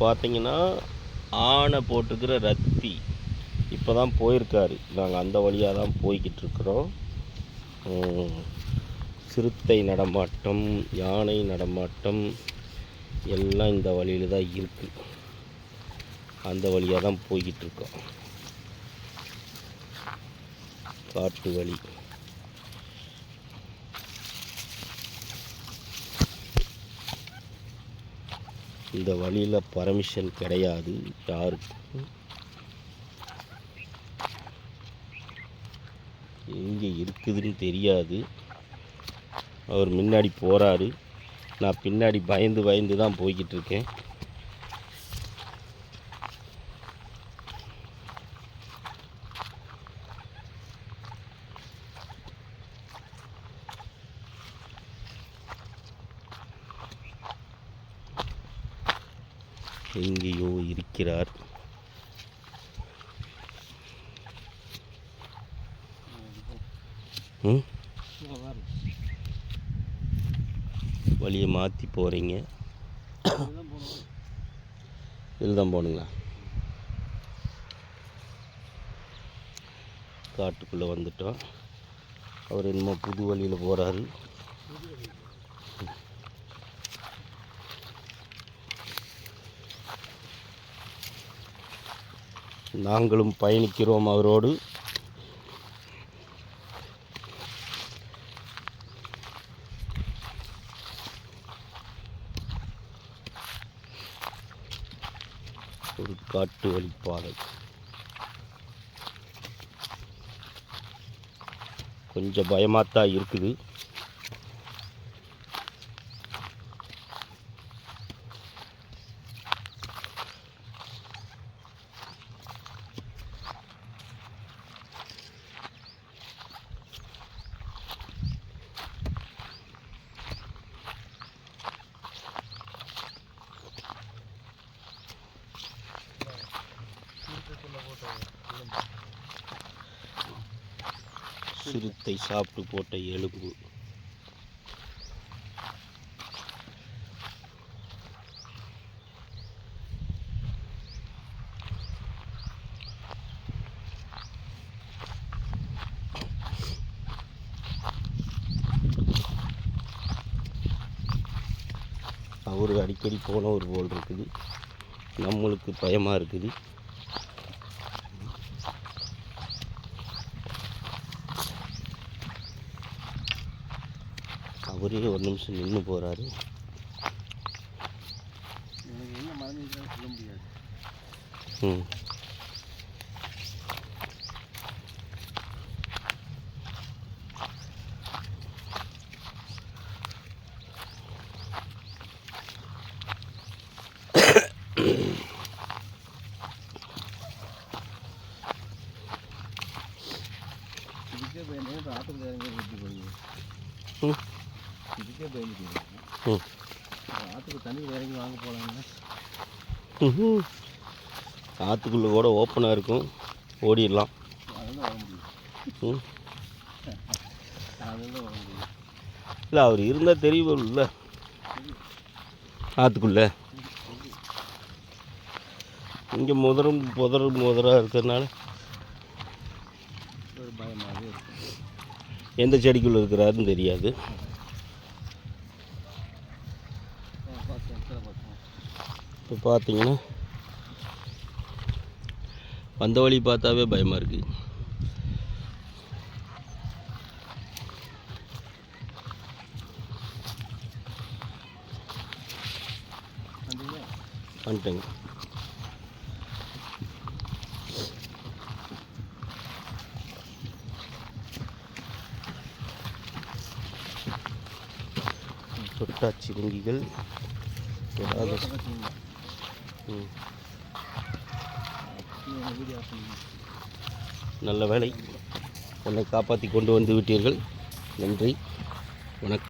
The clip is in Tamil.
பார்த்தீங்கன்னா ஆனை போட்டிருக்கிற ரத்தி இப்போ தான் போயிருக்காரு. நாங்கள் அந்த வழியாக தான் போய்கிட்டு இருக்கிறோம். சிறுத்தை நடமாட்டம், யானை நடமாட்டம் எல்லாம் இந்த வழியில் தான் இருக்குது. அந்த வழியாக தான் போய்கிட்டு இருக்கோம். காட்டு வழி. இந்த வழியில் பர்மிஷன் கிடையாது யாருக்கும். எங்கே இருக்குதுன்னு தெரியாது. அவர் முன்னாடி போகிறாரு, நான் பின்னாடி பயந்து பயந்து தான் போய்கிட்டு இருக்கேன். எங்கேயோ இருக்கிறார். வழியை மாற்றி போகிறீங்க. இதில் தான் போகணுங்களா? காட்டுக்குள்ளே வந்துட்டோம். அவர் என்னமோ புது வழியில் போகிறாரு. நாங்களும் பயணிக்கிறோம் அவரோடு. ஒரு காட்டு வழிப்பாதை. கொஞ்சம் பயமாகத்தான் இருக்குது. சிறுத்தை சாப்பிட்டு போட்ட எலும்பு. அவரு அடிக்கடி போனவர் போல் இருக்குது. நம்மளுக்கு பயமாக இருக்குது. அவரே ஒரு நிமிஷம் நின்று போகிறாரு. ஆற்றுக்குள்ளே கூட ஓப்பனாக இருக்கும், ஓடிடலாம். இல்லை அவர் இருந்தால் தெரியும் இல்லை ஆற்றுக்குள்ளே. இங்கே முதராக இருக்கிறதுனால எந்த செடிக்குள்ளே இருக்கிறாருன்னு தெரியாது. இப்போ பார்த்தீங்கன்னா வந்த வழி பார்த்தாவே பயமாக இருக்குது. வந்துட்டேங்க. தொட்டாச்சிருங்கிகள் நல்ல வேலை, என்னை காப்பாற்றி கொண்டு வந்து விட்டீர்கள். நன்றி, வணக்கம்.